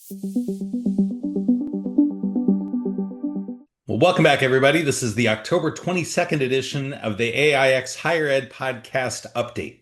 Well, welcome back, everybody. This is the October 22nd edition of the AIX Higher Ed Podcast Update.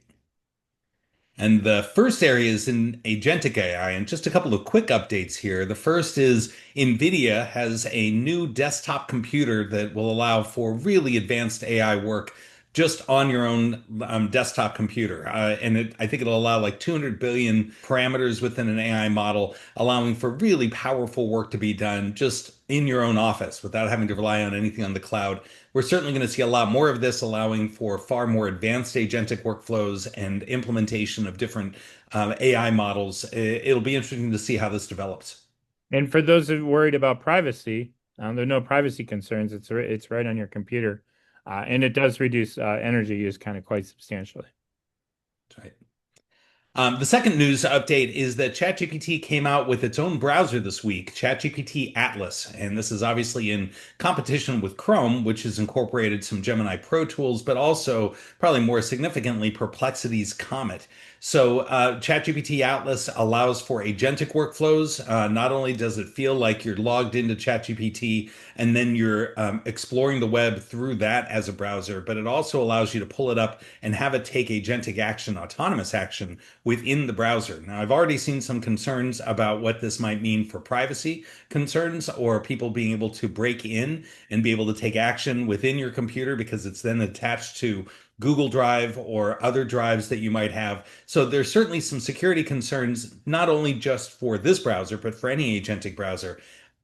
And the first area is in Agentic AI, and just a couple of quick updates here. The first is NVIDIA has a new desktop computer that will allow for really advanced AI work just on your own desktop computer. I think it'll allow like 200 billion parameters within an AI model, allowing for really powerful work to be done just in your own office without having to rely on anything on the cloud. We're certainly going to see a lot more of this, allowing for far more advanced agentic workflows and implementation of different AI models. It'll be interesting to see how this develops. And for those who are worried about privacy, there are no privacy concerns. It's right on your computer, and it does reduce energy use kind of quite substantially. Right. The second news update is that ChatGPT came out with its own browser this week, ChatGPT Atlas. And this is obviously in competition with Chrome, which has incorporated some Gemini Pro tools, but also, probably more significantly, Perplexity's Comet. So, ChatGPT Atlas allows for agentic workflows. Not only does it feel like you're logged into ChatGPT and then you're exploring the web through that as a browser, but it also allows you to pull it up and have it take agentic action, autonomous action within the browser. Now, I've already seen some concerns about what this might mean for privacy concerns or people being able to break in and be able to take action within your computer because it's then attached to Google Drive or other drives that you might have. So there's certainly some security concerns, not only just for this browser, but for any agentic browser.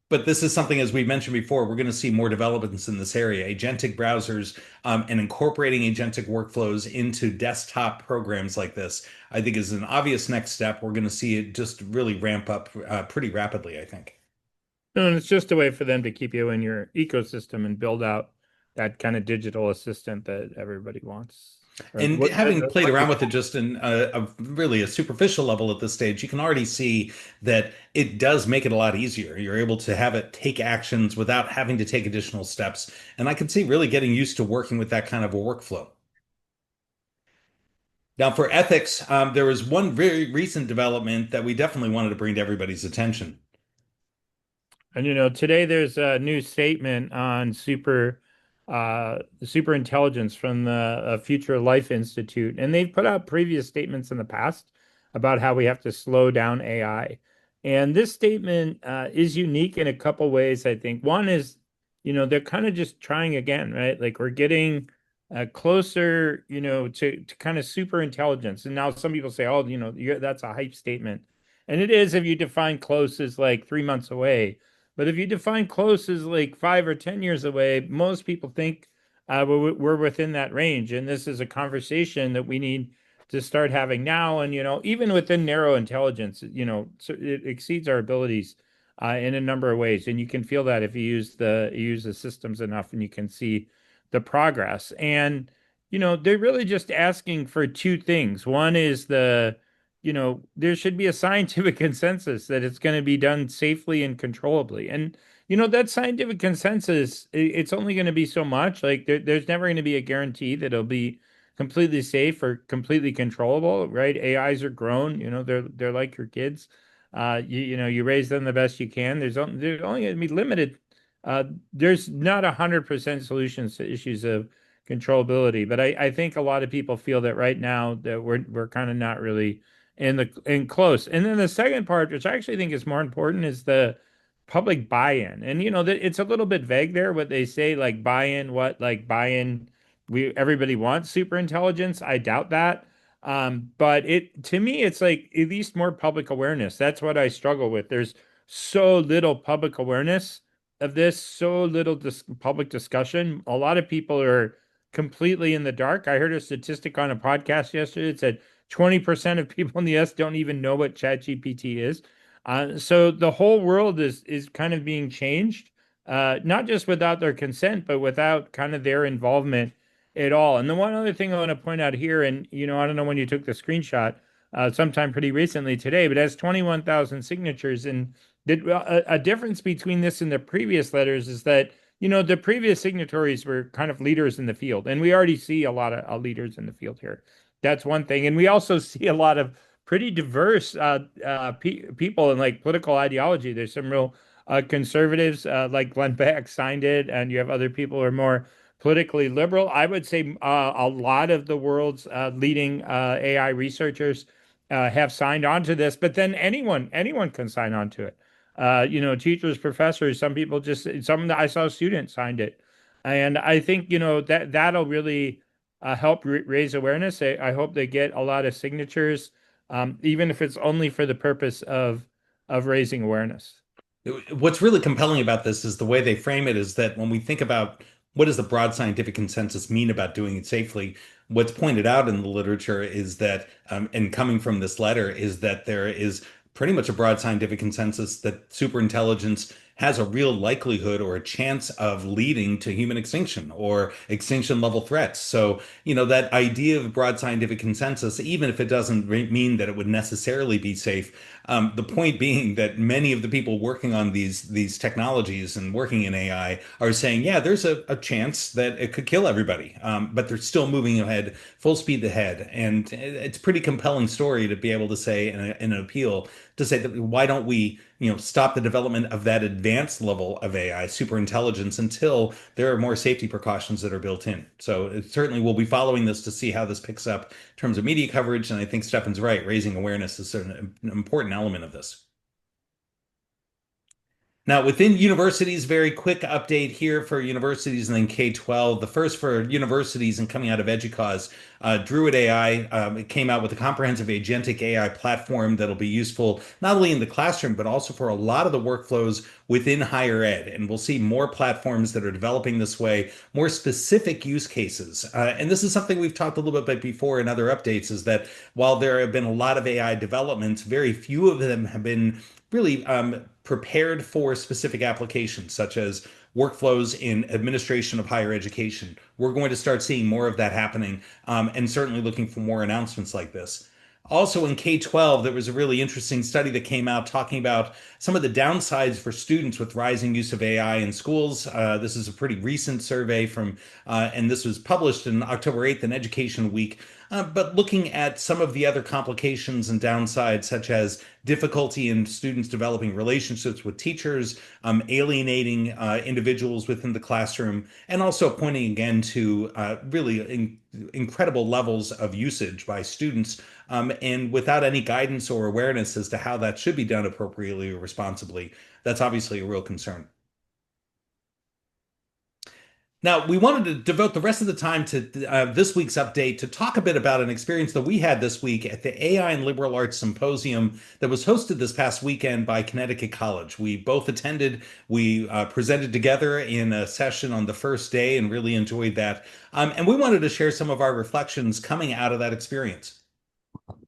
But this is something, as we mentioned before, we're going to see more developments in this area. Agentic browsers and incorporating agentic workflows into desktop programs like this, I think, is an obvious next step. We're going to see it just really ramp up pretty rapidly, I think. No, and it's just a way for them to keep you in your ecosystem and build out that kind of digital assistant that everybody wants. Or And what having played wants around to with it just in a really a superficial level at this stage, you can already see that it does make it a lot easier. You're able to have it take actions without having to take additional steps. And I can see really getting used to working with that kind of a workflow. Now, for ethics, there was one very recent development that we definitely wanted to bring to everybody's attention. And today there's a new statement on superintelligence from the Future Life Institute, and they've put out previous statements in the past about how we have to slow down AI. And this statement is unique in a couple ways, I think. One is, they're kind of just trying again, right? Like we're getting closer, to kind of super intelligence. And now some people say, oh, that's a hype statement. And it is if you define close as like 3 months away. But if you define close as like 5 or 10 years away, most people think we're within that range. And this is a conversation that we need to start having now. And, even within narrow intelligence, so it exceeds our abilities in a number of ways. And you can feel that if you use the systems enough and you can see the progress. And, they're really just asking for two things. One is there should be a scientific consensus that it's going to be done safely and controllably. And, that scientific consensus, it's only going to be so much. Like there's never going to be a guarantee that it'll be completely safe or completely controllable, right? AIs are grown, they're like your kids. You raise them the best you can. There's only going to be limited. There's not 100% solutions to issues of controllability, but I think a lot of people feel that right now that we're kind of not really in close. And then the second part, which I actually think is more important, is the public buy-in. And it's a little bit vague there what they say, like buy-in, what like buy-in we everybody wants super intelligence. I doubt that. But it to me, it's like at least more public awareness. That's what I struggle with. There's so little public awareness of this, so little public discussion. A lot of people are completely in the dark. I heard a statistic on a podcast yesterday that said 20% of people in the US don't even know what ChatGPT is. So the whole world is kind of being changed, not just without their consent, but without kind of their involvement at all. And the one other thing I want to point out here, and I don't know when you took the screenshot, sometime pretty recently today, but it has 21,000 signatures. And a difference between this and the previous letters is that the previous signatories were kind of leaders in the field, and we already see a lot of leaders in the field here. That's one thing. And we also see a lot of pretty diverse pe people and like political ideology. There's some real conservatives like Glenn Beck signed it, and you have other people who are more politically liberal. I would say a lot of the world's leading AI researchers have signed on to this, but then anyone can sign on to it. Teachers, professors, some people just some I saw students signed it, and I think that'll really help raise awareness. I hope they get a lot of signatures, even if it's only for the purpose of raising awareness. What's really compelling about this is the way they frame it is that when we think about what does the broad scientific consensus mean about doing it safely, what's pointed out in the literature is that, and coming from this letter, is that there is pretty much a broad scientific consensus that superintelligence has a real likelihood or a chance of leading to human extinction or extinction level threats. So, that idea of broad scientific consensus, even if it doesn't mean that it would necessarily be safe, the point being that many of the people working on these technologies and working in AI are saying, yeah, there's a chance that it could kill everybody, but they're still moving ahead, full speed ahead, and it's a pretty compelling story to be able to say in an appeal to say that why don't we, stop the development of that advanced level of AI, super intelligence, until there are more safety precautions that are built in. So certainly we'll be following this to see how this picks up in terms of media coverage. And I think Stefan's right, raising awareness is an important element of this. Now, within universities, very quick update here for universities and then K-12. The first for universities and coming out of EDUCAUSE, Druid AI, it came out with a comprehensive agentic AI platform that'll be useful not only in the classroom, but also for a lot of the workflows within higher ed. And we'll see more platforms that are developing this way, more specific use cases. And this is something we've talked a little bit before in other updates, is that while there have been a lot of AI developments, very few of them have been really prepared for specific applications, such as workflows in administration of higher education. We're going to start seeing more of that happening, and certainly looking for more announcements like this. Also in K-12, there was a really interesting study that came out talking about some of the downsides for students with rising use of AI in schools. This is a pretty recent survey and this was published in October 8th in Education Week. But looking at some of the other complications and downsides, such as difficulty in students developing relationships with teachers, alienating individuals within the classroom, and also pointing again to really incredible levels of usage by students, and without any guidance or awareness as to how that should be done appropriately or responsibly. That's obviously a real concern. Now, we wanted to devote the rest of the time to this week's update to talk a bit about an experience that we had this week at the AI and Liberal Arts Symposium that was hosted this past weekend by Connecticut College. We both attended. We presented together in a session on the first day and really enjoyed that. And we wanted to share some of our reflections coming out of that experience.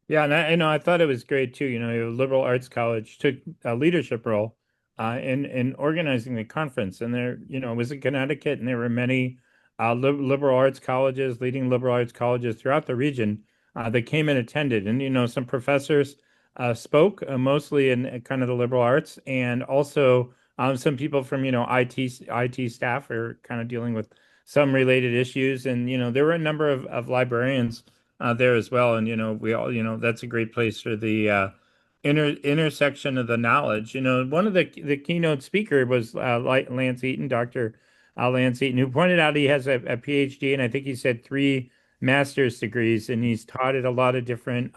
Yeah, and I thought it was great too. Liberal Arts College took a leadership role in organizing the conference, and it was in Connecticut, and there were many liberal arts colleges, leading liberal arts colleges throughout the region that came and attended, and some professors spoke mostly in kind of the liberal arts, and also some people from IT staff are kind of dealing with some related issues, and there were a number of librarians there as well. And we all that's a great place for the intersection of the knowledge. One of the keynote speaker was Lance Eaton, Dr. Lance Eaton, who pointed out he has a PhD, and I think he said three master's degrees, and he's taught at a lot of different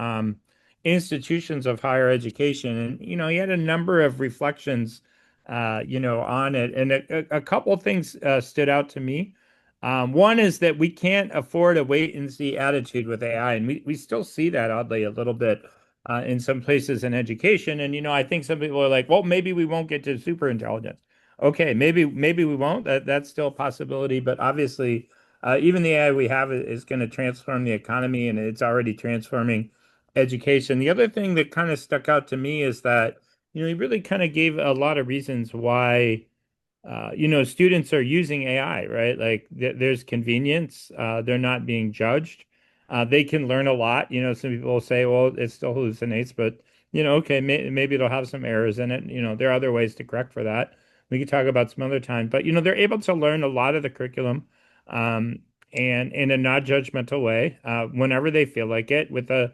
institutions of higher education. And he had a number of reflections on it, and a couple of things stood out to me. One is that we can't afford a wait and see attitude with AI, and we still see that oddly a little bit in some places in education. And I think some people are like, well, maybe we won't get to super intelligence. Okay, maybe we won't. That's still a possibility, but obviously, even the AI we have is going to transform the economy, and it's already transforming education. The other thing that kind of stuck out to me is that he really kind of gave a lot of reasons why students are using AI, right? Like there's convenience. They're not being judged. They can learn a lot. Some people will say, well, it still hallucinates, but okay, maybe it'll have some errors in it. There are other ways to correct for that. We could talk about some other time, but they're able to learn a lot of the curriculum, and in a not judgmental way, whenever they feel like it, with a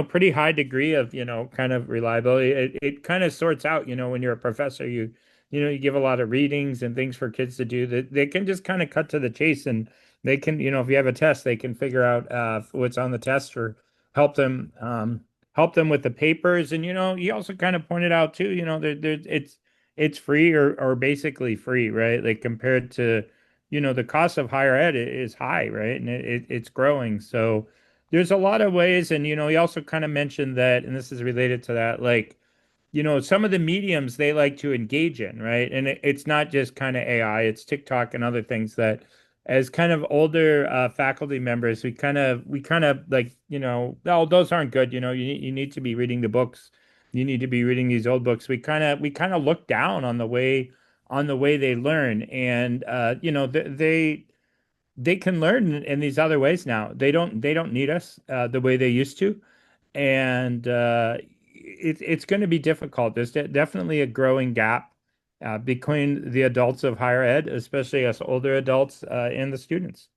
pretty high degree of, kind of reliability. It kind of sorts out, when you're a professor, you give a lot of readings and things for kids to do that they can just kind of cut to the chase, and they can, if you have a test, they can figure out what's on the test, or help them help them with the papers. And he also kind of pointed out too, it's free, or basically free, right? Like compared to, the cost of higher ed is high, right? And it's growing. So there's a lot of ways. And he also kind of mentioned that, and this is related to that, like, some of the mediums they like to engage in, right? And it's not just kind of AI, it's TikTok and other things that, as kind of older faculty members, we kind of like, oh, those aren't good. You need to be reading the books. You need to be reading these old books. We kind of look down on the way they learn. And they can learn in these other ways now. They don't need us the way they used to. And it's going to be difficult. There's definitely a growing gap between the adults of higher ed, especially us older adults, and the students.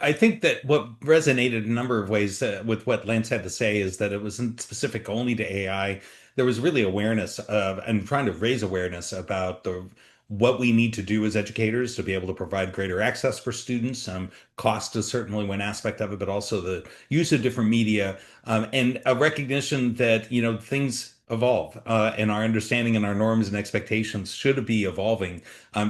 I think that what resonated a number of ways with what Lance had to say is that it wasn't specific only to AI. There was really awareness of and trying to raise awareness about the what we need to do as educators to be able to provide greater access for students. Cost is certainly one aspect of it, but also the use of different media, and a recognition that things evolve, and our understanding and our norms and expectations should be evolving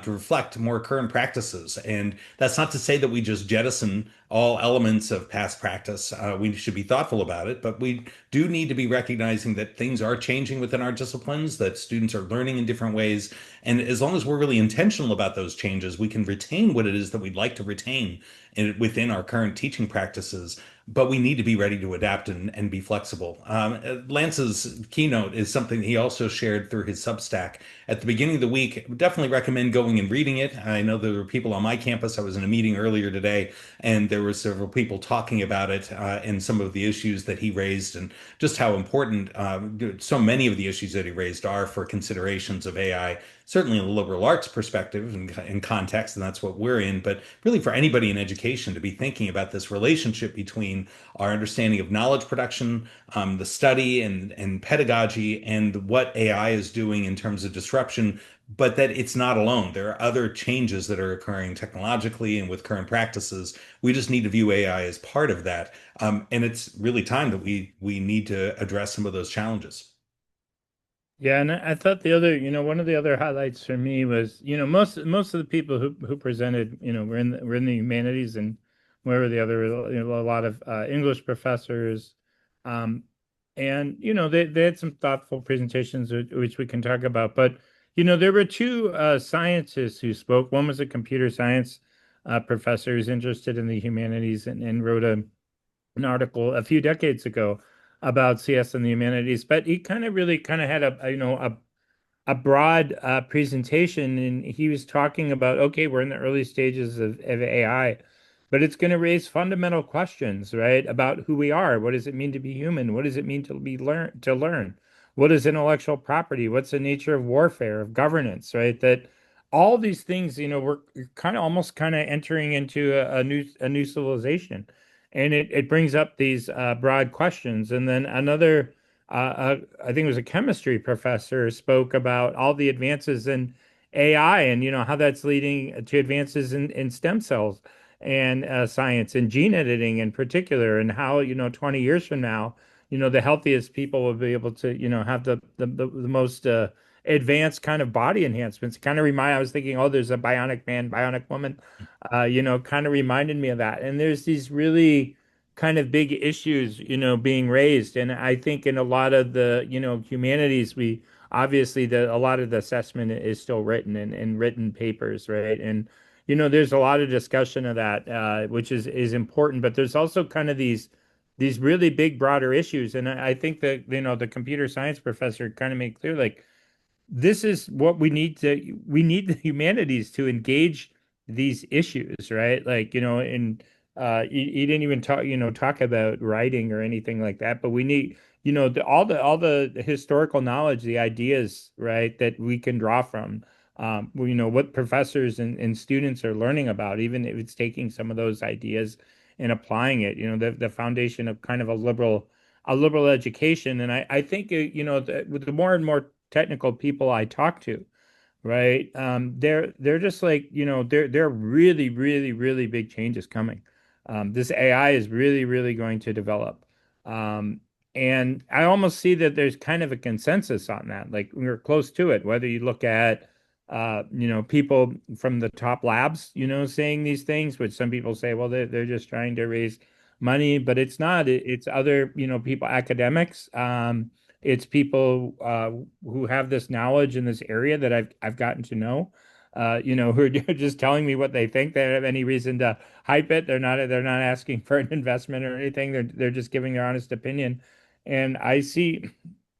to reflect more current practices. And that's not to say that we just jettison all elements of past practice. We should be thoughtful about it, but we do need to be recognizing that things are changing within our disciplines, that students are learning in different ways. And as long as we're really intentional about those changes, we can retain what it is that we'd like to retain within our current teaching practices. But we need to be ready to adapt and be flexible. Lance's keynote is something he also shared through his Substack at the beginning of the week. I would definitely recommend going and reading it. I know there were people on my campus. I was in a meeting earlier today, and there were several people talking about it, and some of the issues that he raised, and just how important so many of the issues that he raised are for considerations of AI. Certainly in the liberal arts perspective and context, and that's what we're in, but really for anybody in education to be thinking about this relationship between our understanding of knowledge production, the study and pedagogy, and what AI is doing in terms of disruption, but that it's not alone. There are other changes that are occurring technologically and with current practices. We just need to view AI as part of that. And it's really time that we need to address some of those challenges. Yeah, and I thought one of the other highlights for me was, most of the people who presented, were in the humanities, and where were the other, a lot of English professors, um, and they had some thoughtful presentations, which we can talk about. But there were two scientists who spoke. One was a computer science professor who's interested in the humanities, and wrote an article a few decades ago about CS and the humanities, but he kind of really kind of had a broad presentation, and he was talking about, okay, we're in the early stages of AI, but it's going to raise fundamental questions, right, about who we are. What does it mean to be human? What does it mean to learn? What is intellectual property? What's the nature of warfare, of governance, right? That all these things, we're kind of almost kind of entering into a new civilization, and it brings up these broad questions. And then another I think it was a chemistry professor, spoke about all the advances in AI, and how that's leading to advances in stem cells and science and gene editing in particular, and how 20 years from now, the healthiest people will be able to have the most advanced kind of body enhancements. Kind of I was thinking, oh, there's a bionic man, bionic woman, kind of reminded me of that. And there's these really kind of big issues, being raised. And I think in a lot of the, humanities, we obviously a lot of the assessment is still written in written papers, right? And there's a lot of discussion of that, which is important. But there's also kind of these really big, broader issues. And I think that the computer science professor kind of made clear, like, this is what we need the humanities to engage these issues, right? Like, and he didn't even talk about writing or anything like that, but we need, all the historical knowledge, the ideas, right, that we can draw from, what professors and students are learning about, even if it's taking some of those ideas and applying it, the foundation of kind of a liberal education. And I think, with the more and more technical people I talk to, right? They're just like, they're really, really, really big changes coming. This AI is really, really going to develop. Um, and I almost see that there's kind of a consensus on that. Like we're close to it, whether you look at people from the top labs, saying these things, which some people say, well, they're just trying to raise money, but it's not. It's other, people, academics. It's people who have this knowledge in this area that I've gotten to know, who are just telling me what they think. They don't have any reason to hype it. They're not asking for an investment or anything. They're just giving their honest opinion. And I see,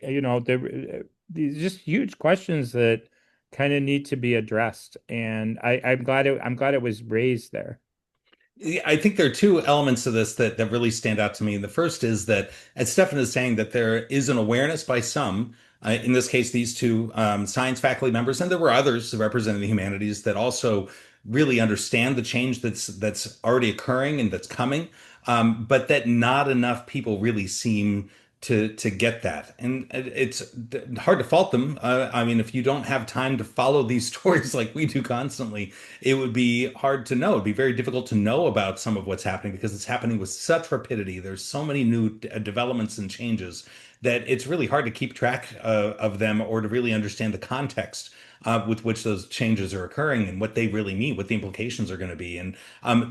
these just huge questions that kind of need to be addressed. And I'm glad it was raised there. Yeah, I think there are two elements to this that really stand out to me. The first is that, as Stefan is saying, that there is an awareness by some, in this case, these two science faculty members, and there were others representing the humanities that also really understand the change that's already occurring and that's coming, but that not enough people really seem to get that, and it's hard to fault them. I mean, if you don't have time to follow these stories like we do constantly, it would be hard to know. It'd be very difficult to know about some of what's happening because it's happening with such rapidity. There's so many new developments and changes that it's really hard to keep track of them or to really understand the context with which those changes are occurring and what they really mean, what the implications are going to be. And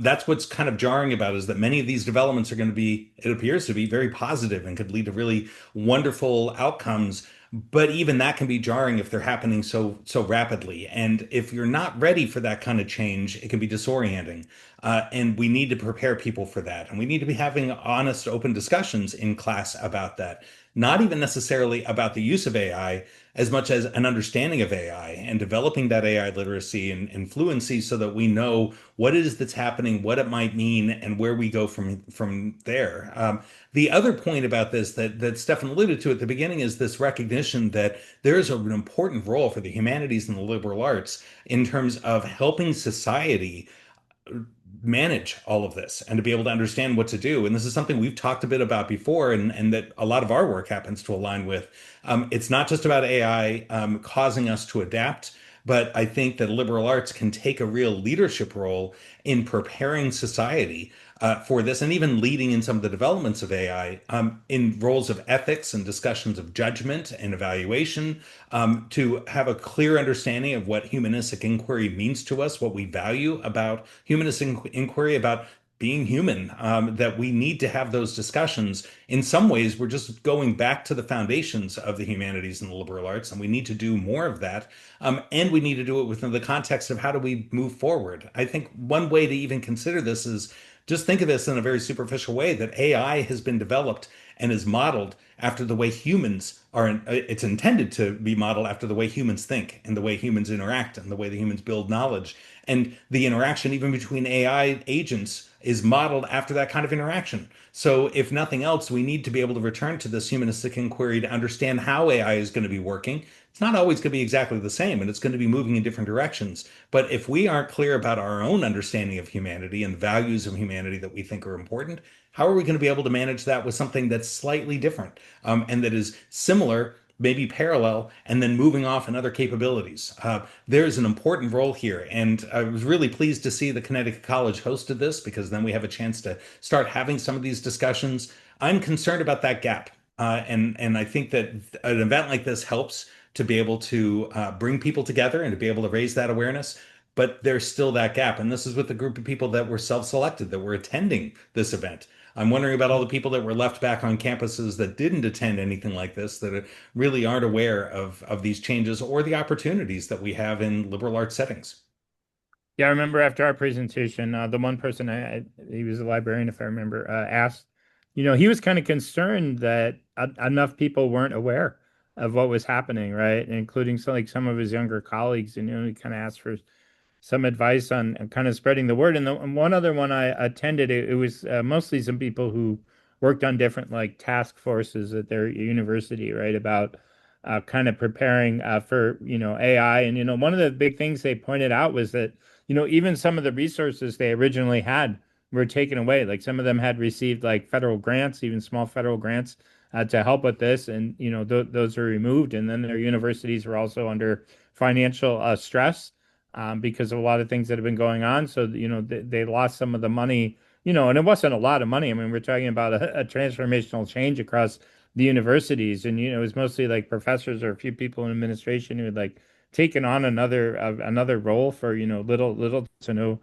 that's what's kind of jarring about is that many of these developments are going to be, it appears to be very positive and could lead to really wonderful outcomes. But even that can be jarring if they're happening so rapidly. And if you're not ready for that kind of change, it can be disorienting. And we need to prepare people for that. And we need to be having honest, open discussions in class about that. Not even necessarily about the use of AI as much as an understanding of AI and developing that AI literacy and fluency so that we know what it is that's happening, what it might mean, and where we go from there. The other point about this that Stefan alluded to at the beginning is this recognition that there is an important role for the humanities and the liberal arts in terms of helping society manage all of this and to be able to understand what to do. And this is something we've talked a bit about before, and that a lot of our work happens to align with. It's not just about AI causing us to adapt, but I think that liberal arts can take a real leadership role in preparing society for this and even leading in some of the developments of AI in roles of ethics and discussions of judgment and evaluation to have a clear understanding of what humanistic inquiry means to us, what we value about humanistic inquiry, about being human, that we need to have those discussions. In some ways, we're just going back to the foundations of the humanities and the liberal arts, and we need to do more of that. And we need to do it within the context of how do we move forward. I think one way to even consider this is just think of this in a very superficial way that AI has been developed and is modeled after the way humans are, it's intended to be modeled after the way humans think and the way humans interact and the way the humans build knowledge. And the interaction, even between AI agents, is modeled after that kind of interaction. So, if nothing else, we need to be able to return to this humanistic inquiry to understand how AI is going to be working. It's not always going to be exactly the same, and it's going to be moving in different directions. But if we aren't clear about our own understanding of humanity and the values of humanity that we think are important, how are we going to be able to manage that with something that's slightly different and that is similar, maybe parallel, and then moving off in other capabilities? There's an important role here. And I was really pleased to see the Connecticut College hosted this because then we have a chance to start having some of these discussions. I'm concerned about that gap. And I think that an event like this helps to be able to bring people together and to be able to raise that awareness. But there's still that gap. And this is with a group of people that were self-selected, that were attending this event. I'm wondering about all the people that were left back on campuses that didn't attend anything like this, that really aren't aware of these changes or the opportunities that we have in liberal arts settings. Yeah, I remember after our presentation, the one person he was a librarian, if I remember, asked, he was kind of concerned that enough people weren't aware of what was happening, right? Including some of his younger colleagues, and he kind of asked for some advice on kind of spreading the word. And one other one I attended, it was mostly some people who worked on different like task forces at their university, right? About kind of preparing for AI. And one of the big things they pointed out was that even some of the resources they originally had were taken away. Like some of them had received like federal grants, even small federal grants, to help with this, and those were removed. And then their universities were also under financial stress because of a lot of things that have been going on. So they lost some of the money. And it wasn't a lot of money. I mean, we're talking about a transformational change across the universities, and it was mostly like professors or a few people in administration who had like taken on another role for little to no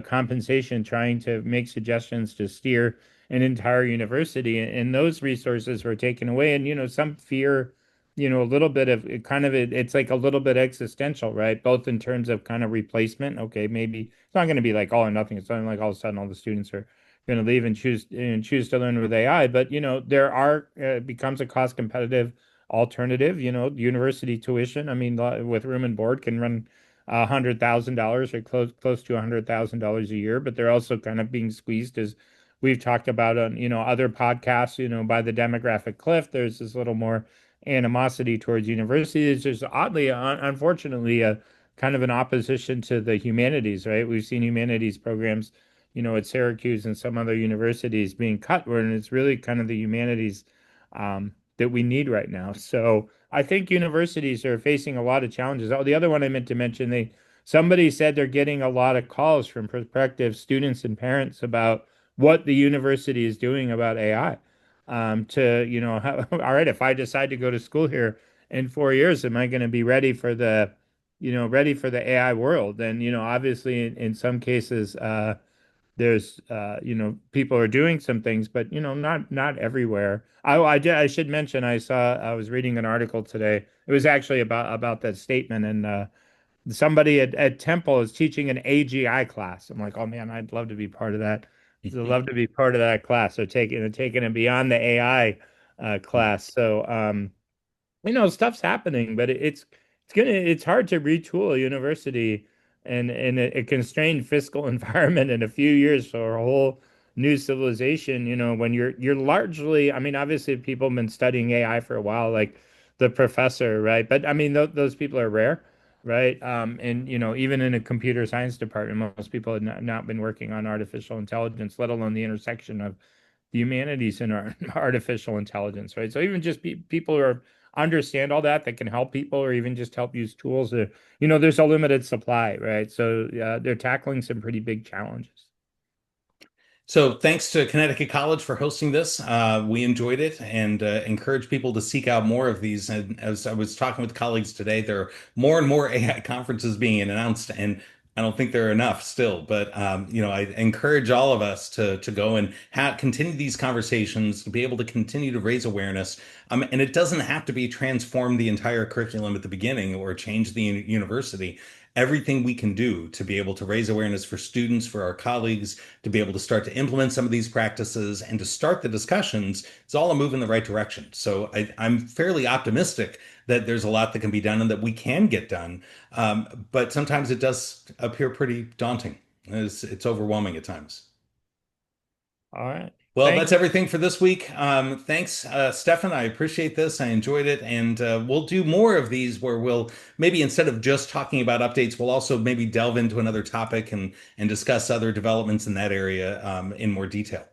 compensation, trying to make suggestions to steer an entire university, and those resources were taken away. And some fear, a little bit of it, kind of it's like a little bit existential, right? Both in terms of kind of replacement. Okay, maybe it's not going to be like all or nothing. It's not like all of a sudden all the students are going to leave and choose to learn with AI. But there are becomes a cost competitive alternative. University tuition. I mean, with room and board can run $100,000 or close to $100,000 a year, but they're also kind of being squeezed, as we've talked about on other podcasts. By the demographic cliff, there's this little more animosity towards universities. There's oddly, unfortunately, a kind of an opposition to the humanities, right? We've seen humanities programs, at Syracuse and some other universities being cut, where and it's really kind of the humanities that we need right now. So I think universities are facing a lot of challenges. Oh, the other one I meant to mention, somebody said they're getting a lot of calls from prospective students and parents about what the university is doing about AI. All right, if I decide to go to school here in 4 years, am I going to be ready for the AI world? And, obviously in some cases, there's people are doing some things, but not everywhere. I should mention I was reading an article today. It was actually about that statement, and somebody at Temple is teaching an AGI class. I'm like, oh man, I'd love to be part of that. I'd love to be part of that class. They're taking it beyond the AI class. So stuff's happening, but it's hard to retool a university and in a constrained fiscal environment in a few years for a whole new civilization. When you're largely, I mean, obviously people have been studying AI for a while, like the professor, right? But I mean, th those people are rare, right? And even in a computer science department, most people have not been working on artificial intelligence, let alone the intersection of the humanities and artificial intelligence, right? So even just people who are understand all that can help people, or even just help use tools. There's a limited supply, right? So they're tackling some pretty big challenges. So thanks to Connecticut College for hosting this. We enjoyed it and encourage people to seek out more of these. And as I was talking with colleagues today, there are more and more AI conferences being announced, and I don't think there are enough still. But I encourage all of us to go and continue these conversations, to be able to continue to raise awareness. And it doesn't have to be transform the entire curriculum at the beginning or change the university. Everything we can do to be able to raise awareness for students, for our colleagues, to be able to start to implement some of these practices and to start the discussions is all a move in the right direction. So I'm fairly optimistic that there's a lot that can be done and that we can get done. But sometimes it does appear pretty daunting. It's overwhelming at times. All right. Well, Thanks. that's everything for this week. Thanks, Stefan. I appreciate this. I enjoyed it. And we'll do more of these where we'll maybe instead of just talking about updates, we'll also maybe delve into another topic and discuss other developments in that area in more detail.